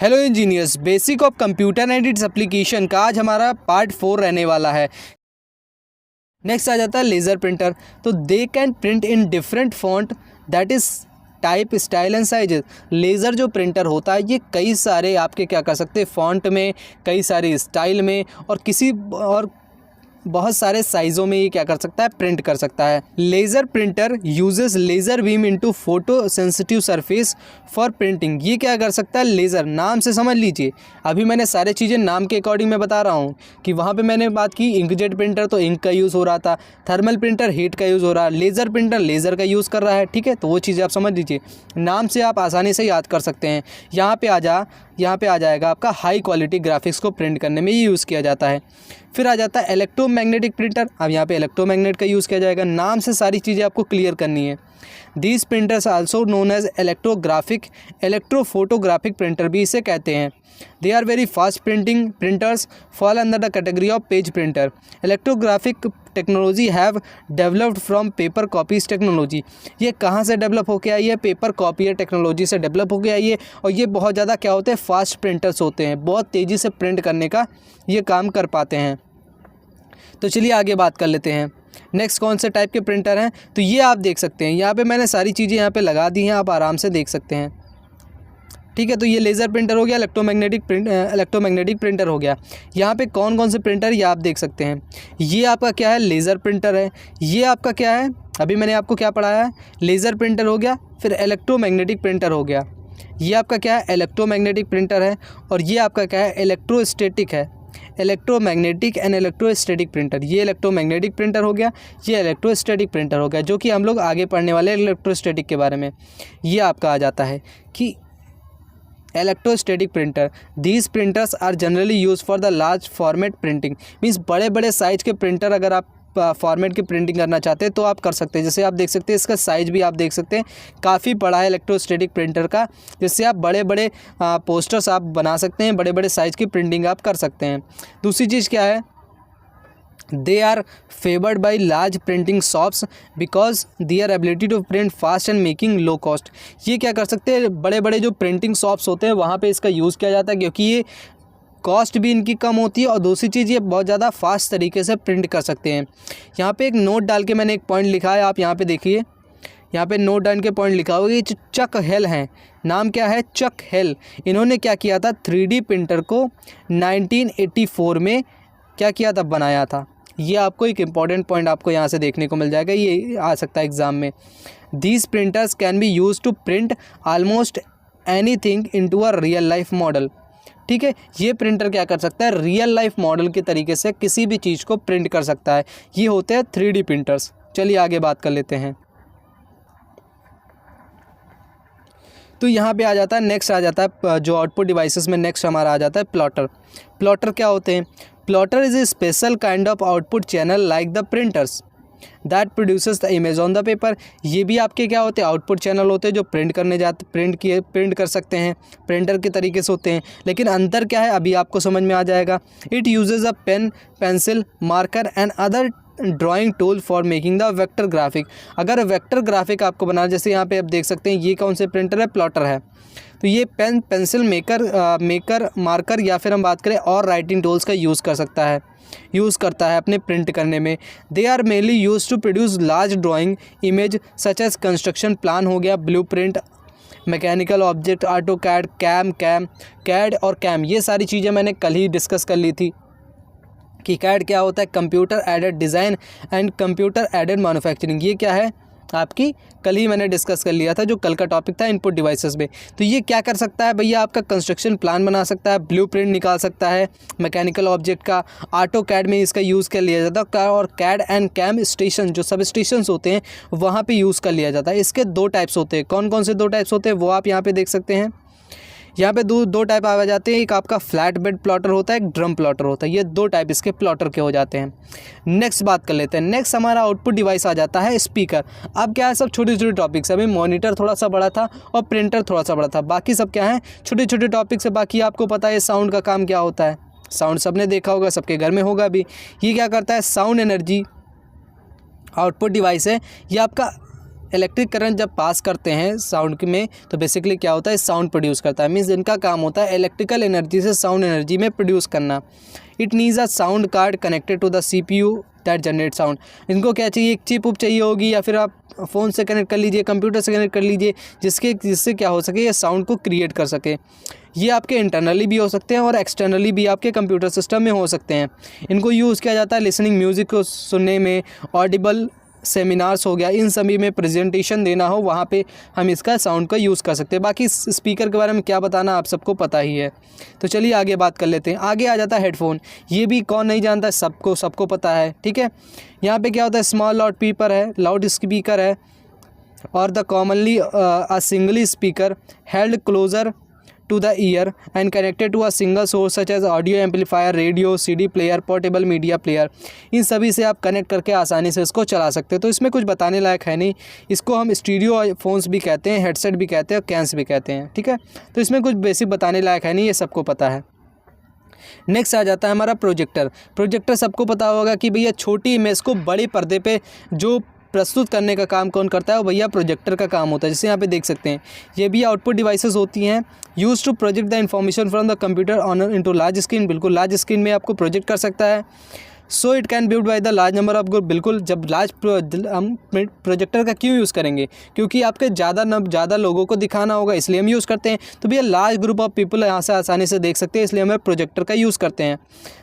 Hello engineers, basic of computer and its application का आज हमारा पार्ट 4 रहने वाला है। नेक्स्ट आ जाता है लेज़र प्रिंटर। तो they can print in different font that is type, style and sizes. Laser जो प्रिंटर होता है ये कई सारे आपके क्या कर सकते हैं फॉन्ट में, कई सारे स्टाइल में और बहुत सारे साइज़ों में ये क्या कर सकता है, प्रिंट कर सकता है। Laser printer uses laser beam into photo sensitive surface for printing. ये क्या कर सकता है, लेज़र नाम से समझ लीजिए। अभी मैंने सारे चीज़ें नाम के अकॉर्डिंग मैं बता रहा हूँ कि वहाँ पे मैंने बात की इंकजेट प्रिंटर तो इंक का यूज़ हो रहा था, थर्मल प्रिंटर हीट का यूज़ हो रहा है, लेज़र प्रिंटर लेज़र का यूज़ कर रहा है। ठीक है, तो वो चीज़ें आप समझ लीजिए, नाम से आप आसानी से याद कर सकते हैं। यहाँ पे आ जाएगा आपका हाई क्वालिटी ग्राफिक्स को प्रिंट करने में ये यूज़ किया जाता है। फिर आ जाता है इलेक्ट्रोमैग्नेटिक प्रिंटर। अब यहाँ पे इलेक्ट्रोमैग्नेट का यूज़ किया जाएगा। नाम से सारी चीज़ें आपको क्लियर करनी है। These printers also known as electrophotographic printer भी इसे कहते हैं। They are very fast printing printers fall under the category of page printer. Electrographic technology have developed from paper copies technology. ये कहाँ से डेवलप होके आई है, पेपर कॉपी टेक्नोलॉजी से डेवलप होके आई है। और ये बहुत ज़्यादा क्या होते हैं, फास्ट प्रिंटर्स होते हैं, बहुत तेज़ी से प्रिंट करने का ये काम कर पाते हैं। तो चलिए आगे बात कर लेते हैं। नेक्स्ट कौन से टाइप के प्रिंटर हैं, तो ये आप देख सकते हैं। यहाँ पे मैंने सारी चीज़ें यहाँ पे लगा दी हैं, आप आराम से देख सकते हैं। ठीक है, तो ये लेज़र प्रिंटर हो गया, इलेक्ट्रोमैग्नेटिक प्रिंटर हो गया। यहाँ पे कौन कौन से प्रिंटर ये आप देख सकते हैं। ये आपका क्या है, लेज़र प्रिंटर है। ये आपका क्या है, अभी मैंने आपको क्या पढ़ाया है, लेज़र प्रिंटर हो गया, फिर इलेक्ट्रोमैग्नेटिक प्रिंटर हो गया। ये आपका क्या है, इलेक्ट्रोमैग्नेटिक प्रिंटर है। और ये आपका क्या है, इलेक्ट्रोस्टैटिक है। इलेक्ट्रोमैग्नेटिक एंड इलेक्ट्रोस्टैटिक प्रिंटर, ये इलेक्ट्रोमैग्नेटिक प्रिंटर हो गया, ये इलेक्ट्रोस्टैटिक प्रिंटर हो गया, जो कि हम लोग आगे पढ़ने वाले इलेक्ट्रोस्टैटिक के बारे में। ये आपका आ जाता है कि electrostatic printer, these printers are generally use for the large format printing. Means बड़े बड़े साइज के प्रिंटर अगर आप फॉर्मेट की प्रिंटिंग करना चाहते हैं तो आप कर सकते हैं। जैसे आप देख सकते हैं इसका साइज़ भी आप देख सकते हैं, काफ़ी बड़ा है इलेक्ट्रोस्टैटिक प्रिंटर का, जिससे आप बड़े बड़े पोस्टर्स आप बना सकते हैं, बड़े बड़े साइज़ की प्रिंटिंग आप कर सकते हैं। दूसरी चीज़ क्या है, they are favoured by large printing shops because their ability to print fast and making low cost. ये क्या कर सकते हैं, बड़े बड़े जो प्रिंटिंग शॉप्स होते हैं वहाँ पे इसका यूज़ किया जाता है, क्योंकि ये कॉस्ट भी इनकी कम होती है और दूसरी चीज़ ये बहुत ज़्यादा फास्ट तरीके से प्रिंट कर सकते हैं। यहाँ पे एक नोट डाल के मैंने एक पॉइंट लिखा है, आप यहाँ पे देखिए, यहाँ पे नोट डाल के पॉइंट लिखा होगा। ये चक हेल हैं, नाम क्या है, चक हेल। इन्होंने क्या किया था, 3D प्रिंटर को 1984 में क्या किया था, बनाया था। ये आपको एक इम्पॉर्टेंट पॉइंट आपको यहाँ से देखने को मिल जाएगा, ये आ सकता है एग्ज़ाम में। These printers can be use to print almost anything into a real life model. ठीक है, ये प्रिंटर क्या कर सकता है, रियल लाइफ मॉडल के तरीके से किसी भी चीज़ को प्रिंट कर सकता है। ये होते हैं 3D प्रिंटर्स। चलिए आगे बात कर लेते हैं। तो यहाँ पे आ जाता है, नेक्स्ट आ जाता है जो आउटपुट डिवाइसेस में नेक्स्ट हमारा आ जाता है प्लॉटर। प्लॉटर क्या होते हैं, plotter is a special kind of output channel like the printers that produces the image on the paper. ये भी आपके क्या होते हैं, आउटपुट चैनल होते हैं जो प्रिंट कर सकते हैं, प्रिंटर के तरीके से होते हैं। लेकिन अंतर क्या है अभी आपको समझ में आ जाएगा। It uses a pen, pencil, marker and other drawing tool for making the vector graphic. अगर वेक्टर ग्राफिक आपको बनाना, जैसे यहाँ पे आप देख सकते हैं ये कौन से प्रिंटर है, प्लॉटर है। तो ये पेन, पेंसिल, मेकर, मार्कर या फिर हम बात करें और राइटिंग टूल्स का यूज़ करता है अपने प्रिंट करने में। They are mainly use to produce large drawing image such as construction plan हो गया, blue print, mechanical object, auto CAD, CAD और कैम। ये सारी चीज़ें मैंने कल ही डिस्कस कर ली थी कि कैड क्या होता है, computer aided design and computer aided manufacturing. ये क्या है आपकी, कल ही मैंने डिस्कस कर लिया था, जो कल का टॉपिक था इनपुट डिवाइसेस में। तो ये क्या कर सकता है भैया, आपका कंस्ट्रक्शन प्लान बना सकता है, ब्लूप्रिंट निकाल सकता है मैकेनिकल ऑब्जेक्ट का, ऑटो कैड में इसका यूज़ कर लिया जाता है, और कैड एंड कैम स्टेशन जो सब स्टेशंस होते हैं वहाँ पे यूज़ कर लिया जाता है। इसके दो टाइप्स होते हैं। कौन कौन से दो टाइप्स होते हैं वो आप यहाँ पे देख सकते हैं। यहाँ पे दो टाइप आ जाते हैं, एक आपका फ्लैट बेड प्लॉटर होता है, एक ड्रम प्लॉटर होता है। ये दो टाइप इसके प्लॉटर के हो जाते हैं। नेक्स्ट बात कर लेते हैं। नेक्स्ट हमारा आउटपुट डिवाइस आ जाता है स्पीकर। अब क्या है, सब छोटे छोटे टॉपिक्स। अभी मॉनिटर थोड़ा सा बड़ा था और प्रिंटर थोड़ा सा बड़ा था, बाकी सब क्या है, छोटे छोटे टॉपिक्स है। बाकी आपको पता है साउंड का काम क्या होता है, साउंड सबने देखा होगा, सबके घर में होगा भी। ये क्या करता है, साउंड एनर्जी आउटपुट डिवाइस है। ये आपका इलेक्ट्रिक करंट जब पास करते हैं साउंड में तो बेसिकली क्या होता है, साउंड प्रोड्यूस करता है। मीन्स इनका काम होता है इलेक्ट्रिकल एनर्जी से साउंड एनर्जी में प्रोड्यूस करना। It needs a sound card connected to the CPU that generate sound. इनको क्या चाहिए, एक चिप उप चाहिए होगी, या फिर आप फ़ोन से कनेक्ट कर लीजिए, कंप्यूटर से कनेक्ट कर लीजिए, जिससे क्या हो सके, ये साउंड को क्रिएट कर सके। ये आपके इंटरनली भी हो सकते हैं और एक्सटर्नली भी आपके कंप्यूटर सिस्टम में हो सकते हैं। इनको यूज़ किया जाता है लिसनिंग म्यूज़िक को सुनने में, ऑडिबल सेमिनार्स हो गया, इन सभी में प्रेजेंटेशन देना हो वहाँ पे हम इसका साउंड का यूज़ कर सकते हैं। बाकी स्पीकर के बारे में क्या बताना, आप सबको पता ही है। तो चलिए आगे बात कर लेते हैं। आगे आ जाता है हेडफोन। ये भी कौन नहीं जानता, सबको पता है, ठीक है। यहाँ पे क्या होता है, स्मॉल लाउड स्पीकर है और the commonly a singly speaker held closer to the ear and connected to a single source such as audio amplifier, radio, CD player, portable media player। इन सभी से आप कनेक्ट करके आसानी से इसको चला सकते हैं। तो इसमें कुछ बताने लायक है नहीं। इसको हम स्टीरियो फोन्स भी कहते हैं, हेडसेट भी कहते हैं और कैंस भी कहते हैं, ठीक है। तो इसमें कुछ बेसिक बताने लायक है नहीं, ये सबको पता है। नेक्स्ट आ जाता है हमारा प्रोजेक्टर सबको पता होगा कि भैया छोटी इमेज को बड़े पर्दे पे जो प्रस्तुत करने का काम कौन करता है, वो भैया प्रोजेक्टर का काम होता है। जैसे यहाँ पे देख सकते हैं, ये भी आउटपुट डिवाइसेस होती हैं use to project the information from the computer on into large screen. बिल्कुल लार्ज स्क्रीन में आपको प्रोजेक्ट कर सकता है। So it can be used by the large number of group. बिल्कुल, जब हम प्रोजेक्टर का क्यों यूज़ करेंगे, क्योंकि आपके ज़्यादा लोगों को दिखाना होगा, इसलिए हम यूज़ करते हैं। तो भैया लार्ज ग्रुप ऑफ पीपल यहाँ से आसानी से देख सकते हैं, इसलिए हमें प्रोजेक्टर का यूज़ करते हैं।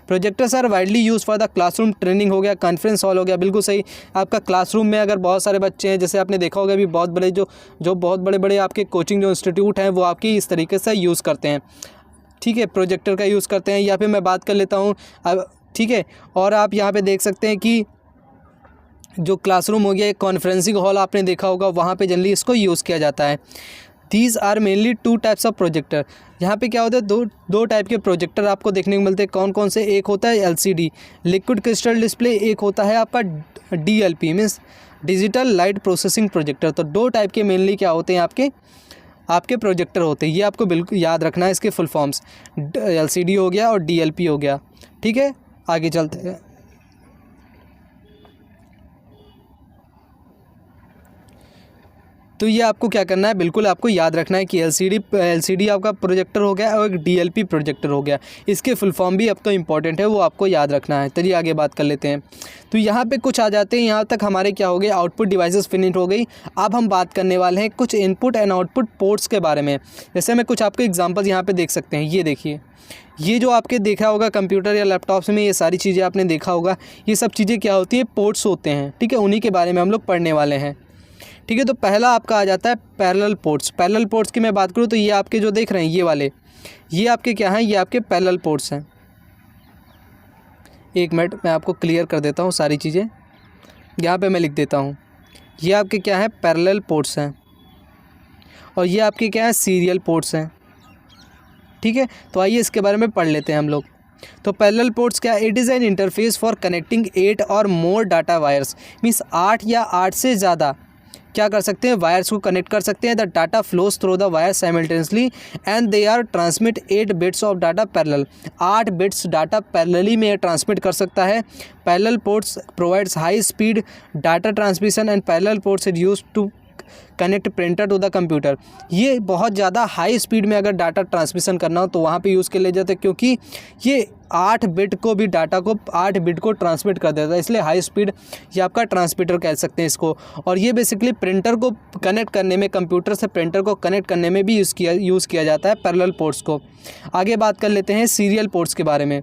Projectors are widely use for the classroom training हो गया, कॉन्फ्रेंस हॉल हो गया। बिल्कुल सही, आपका क्लासरूम में अगर बहुत सारे बच्चे हैं, जैसे आपने देखा होगा अभी बहुत बड़े जो बहुत बड़े आपके कोचिंग जो इंस्टीट्यूट हैं वो आपकी इस तरीके से यूज़ करते हैं, ठीक है, प्रोजेक्टर का यूज़ करते हैं। या फिर मैं बात कर लेता हूँ अब, ठीक है। और आप यहाँ पे देख सकते हैं कि जो क्लासरूम हो गया, एक कॉन्फ्रेंसिंग हॉल आपने देखा होगा, वहाँ पे जनरली इसको यूज़ किया जाता है। These are mainly 2 types of projector. यहाँ पे क्या होता है, दो टाइप के प्रोजेक्टर आपको देखने को मिलते हैं। कौन कौन से, एक होता है LCD लिक्विड क्रिस्टल डिस्प्ले, एक होता है आपका DLP means digital light processing projector. तो 2 टाइप के मेनली क्या होते हैं आपके प्रोजेक्टर होते हैं। ये आपको बिल्कुल याद रखना है, इसके फुल फॉर्म्स LCD हो गया और DLP हो गया, ठीक है। आगे चलते हैं। तो ये आपको क्या करना है, बिल्कुल आपको याद रखना है कि LCD आपका प्रोजेक्टर हो गया और एक DLP प्रोजेक्टर हो गया। इसके फुल फॉर्म भी अब तो इम्पॉर्टेंट है, वो आपको याद रखना है। चलिए आगे बात कर लेते हैं। तो यहाँ पे कुछ आ जाते हैं, यहाँ तक हमारे क्या हो गए, आउटपुट डिवाइसेस फिनिश हो गई। अब हम बात करने वाले हैं कुछ इनपुट एंड आउटपुट पोर्ट्स के बारे में। जैसे मैं कुछ आपको एग्जाम्पल यहाँ पर देख सकते हैं। ये देखिए, ये जो आपके देखा होगा कंप्यूटर या लैपटॉप्स में, ये सारी चीज़ें आपने देखा होगा। ये सब चीज़ें क्या होती है, पोर्ट्स होते हैं, ठीक है। उन्हीं के बारे में हम लोग पढ़ने वाले हैं, ठीक है। तो पहला आपका आ जाता है पैरेलल पोर्ट्स की मैं बात करूँ तो ये आपके जो देख रहे हैं ये वाले, ये आपके क्या हैं, ये आपके पैरेलल पोर्ट्स हैं। एक मिनट मैं आपको क्लियर कर देता हूँ सारी चीज़ें, यहाँ पे मैं लिख देता हूँ। ये आपके क्या है, पैरेलल पोर्ट्स हैं, और ये आपके क्या है, सीरियल पोर्ट्स हैं, ठीक है। तो आइए इसके बारे में पढ़ लेते हैं हम लोग। तो पैरेलल पोर्ट्स क्या, it is an interface for connecting 8 और मोर डाटा वायर्स। मीन्स 8 या 8 से ज़्यादा क्या कर सकते हैं, वायर्स को कनेक्ट कर सकते हैं। The data flows through the wire simultaneously and they are transmit 8 bits of data parallel. 8 bits data parallelly में ट्रांसमिट कर सकता है। Parallel ports provides high speed data transmission and parallel ports is used to connect printer to the computer. ये बहुत ज़्यादा high speed में अगर data transmission करना हो तो वहाँ पे यूज़ के ले जाते हैं, क्योंकि ये 8 बिट को भी डाटा को 8 बिट को ट्रांसमिट कर देता है, इसलिए हाई स्पीड ये आपका ट्रांसमीटर कह सकते हैं इसको। और ये बेसिकली प्रिंटर को कनेक्ट करने में, कंप्यूटर से प्रिंटर को कनेक्ट करने में भी यूज़ किया जाता है पैरेलल पोर्ट्स को। आगे बात कर लेते हैं सीरियल पोर्ट्स के बारे में।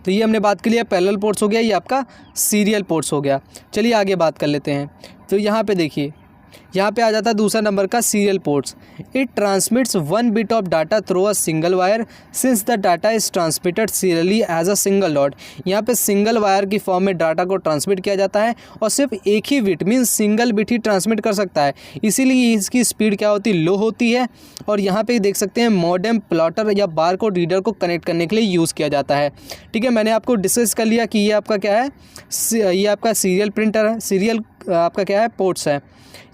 तो ये हमने बात कर लिया, पैरेलल पोर्ट्स हो गया, ये आपका सीरियल पोर्ट्स हो गया। चलिए आगे बात कर लेते हैं। तो यहाँ पे देखिए, यहाँ पे आ जाता है दूसरा नंबर का serial ports. It transmits 1 bit of data through a single wire since the data is transmitted serially as a single dot. यहाँ पे सिंगल वायर की फॉर्म में डाटा को ट्रांसमिट किया जाता है और सिर्फ एक ही बिट मीन्स सिंगल बिट ही ट्रांसमिट कर सकता है, इसीलिए इसकी स्पीड क्या होती है, लो होती है। और यहाँ पे देख सकते हैं मॉडेम, प्लॉटर या बारकोड रीडर को कनेक्ट करने के लिए यूज़ किया जाता है, ठीक है। मैंने आपको डिस्कस कर लिया कि ये आपका क्या है, ये आपका सीरियल प्रिंटर है, सीरियल आपका क्या है, पोर्ट्स है,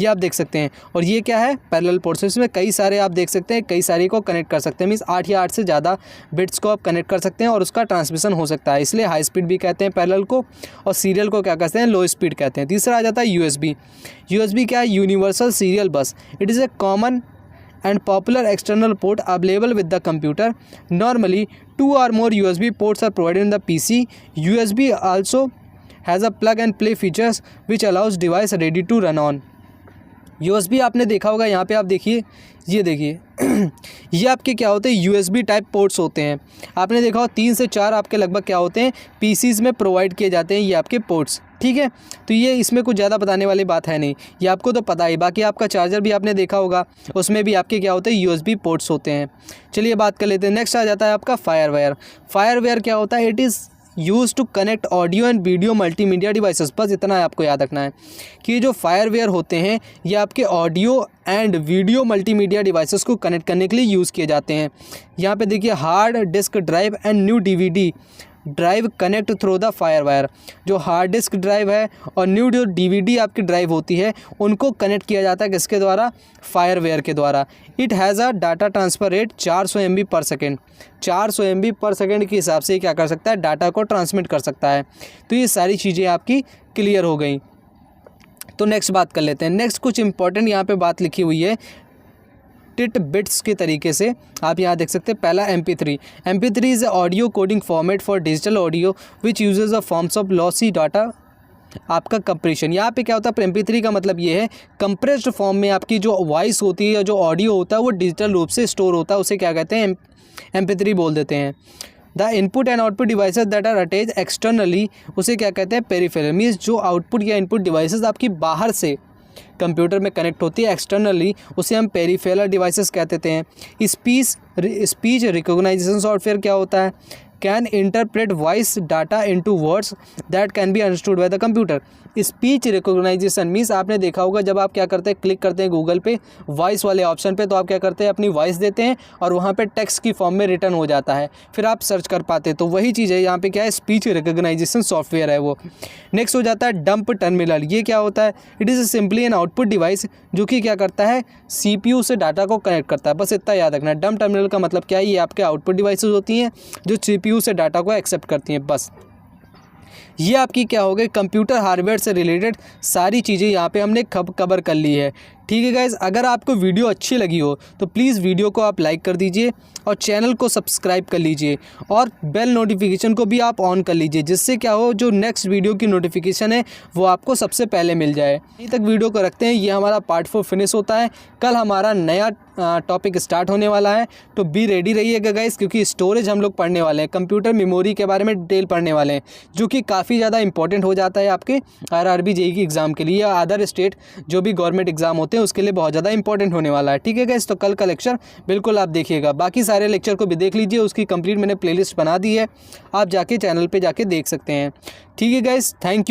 ये आप देख सकते हैं। और ये क्या है, पैरेलल पोर्ट्स। इसमें कई सारे आप देख सकते हैं, कई सारी को कनेक्ट कर सकते हैं, मीन्स 8 या 8 से ज़्यादा बिट्स को आप कनेक्ट कर सकते हैं और उसका ट्रांसमिशन हो सकता है, इसलिए हाई स्पीड भी कहते हैं पैरेलल को, और सीरियल को क्या कहते हैं, लो स्पीड कहते हैं। तीसरा आ जाता है यूएसबी। यूएसबी क्या है, यूनिवर्सल सीरियल बस। It is a common and popular external port available with the computer. Normally 2 or more USB ports are provided in the PC. USB also has a plug and play features which allows device ready to run on. USB आपने देखा होगा, यहाँ पे आप देखिए, ये देखिए ये आपके क्या होते हैं, USB टाइप पोर्ट्स होते हैं। आपने देखा हो 3 से 4 आपके लगभग क्या होते हैं, PCs में प्रोवाइड किए जाते हैं ये आपके पोर्ट्स, ठीक है। तो ये इसमें कुछ ज़्यादा बताने वाली बात है नहीं, ये आपको तो पता ही। बाकी आपका चार्जर भी आपने देखा होगा, उसमें भी आपके क्या होते हैं, USB पोर्ट्स होते हैं। चलिए बात कर लेते हैं। नेक्स्ट आ जाता है आपका फायरवेयर। फायरवेयर क्या होता है, it is use to connect audio and video multimedia devices. बस इतना है आपको याद रखना है कि जो फायरवेयर होते हैं ये आपके audio and video multimedia devices को कनेक्ट करने के लिए यूज़ किए जाते हैं। यहाँ पे देखिए, hard disk drive and new DVD drive connect through the FireWire. जो हार्ड डिस्क ड्राइव है और न्यू जो DVD आपकी ड्राइव होती है उनको कनेक्ट किया जाता है किसके द्वारा, फायरवेयर के द्वारा। It has a data transfer rate 400 MB पर सेकेंड। 400 MB पर सेकेंड के हिसाब से क्या कर सकता है, डाटा को ट्रांसमिट कर सकता है। तो ये सारी चीज़ें आपकी क्लियर हो गई। तो नेक्स्ट बात कर लेते हैं। नेक्स्ट कुछ इंपॉर्टेंट यहाँ पे बात लिखी हुई है टिट बिट्स के तरीके से, आप यहाँ देख सकते हैं। पहला MP3। MP3 is audio coding format for digital audio which usage a forms of lossy data. आपका कंप्रेशन, यहाँ पे क्या होता है, MP3 का मतलब ये है कंप्रेस्ड फॉर्म में आपकी जो वॉइस होती है या जो ऑडियो होता है वो डिजिटल रूप से स्टोर होता है, उसे क्या कहते हैं, MP3 बोल देते हैं। The input and output devices that are attach externally, उसे क्या कहते हैं, पेरिफेरल। मीन्स जो आउटपुट या इनपुट डिवाइसेज आपकी बाहर से कंप्यूटर में कनेक्ट होती है एक्सटर्नली, उसे हम पेरिफेरल डिवाइसेस कहते हैं। स्पीच रिकॉग्नाइजेशन सॉफ्टवेयर क्या होता है, can interpret voice data into words that can be understood by the computer. Speech recognization means आपने देखा होगा जब आप क्या करते हैं, क्लिक करते हैं गूगल पे वॉइस वाले ऑप्शन पे, तो आप क्या करते हैं, अपनी वॉइस देते हैं और वहाँ पे टेक्स्ट की फॉर्म में रिटर्न हो जाता है, फिर आप सर्च कर पाते हैं। तो वही चीज़ है यहाँ पे, क्या है, स्पीच रिकॉग्नाइजेशन सॉफ्टवेयर है वो। नेक्स्ट हो जाता है डंप टर्मिनल। ये क्या होता है, it is simply an output device जो कि क्या करता है, CPU से डाटा को कनेक्ट करता है। बस इतना याद रखना है। डंप टर्मिनल का मतलब क्या है, ये आपके आउटपुट डिवाइसेस होती हैं जो CPU से डाटा को एक्सेप्ट करती हैं। बस ये आपकी क्या हो गई, कंप्यूटर हार्डवेयर से रिलेटेड सारी चीज़ें यहाँ पे हमने कवर कर ली है। ठीक है गाइज़, अगर आपको वीडियो अच्छी लगी हो तो प्लीज़ वीडियो को आप लाइक कर दीजिए और चैनल को सब्सक्राइब कर लीजिए और बेल नोटिफिकेशन को भी आप ऑन कर लीजिए, जिससे क्या हो, जो नेक्स्ट वीडियो की नोटिफिकेशन है वो आपको सबसे पहले मिल जाए। अभी तक वीडियो को रखते हैं, ये हमारा पार्ट 4 फिनिश होता है। कल हमारा नया टॉपिक स्टार्ट होने वाला है, तो बी रेडी रहिएगा गाइस, क्योंकि स्टोरेज हम लोग पढ़ने वाले हैं, कंप्यूटर मेमोरी के बारे में डिटेल पढ़ने वाले हैं, जो कि काफ़ी ज़्यादा इंपॉर्टेंट हो जाता है आपके RRB JEE की एग्ज़ाम के लिए या अदर स्टेट जो भी गवर्नमेंट एग्जाम होते हैं उसके लिए बहुत ज़्यादा इंपॉर्टेंट होने वाला है। ठीक है गाइस, तो कल का लेक्चर बिल्कुल आप देखिएगा। बाकी सारे लेक्चर को भी देख लीजिए, उसकी कंप्लीट मैंने प्लेलिस्ट बना दी है, आप जाके चैनल पर जाके देख सकते हैं। ठीक है गाइस, थैंक यू।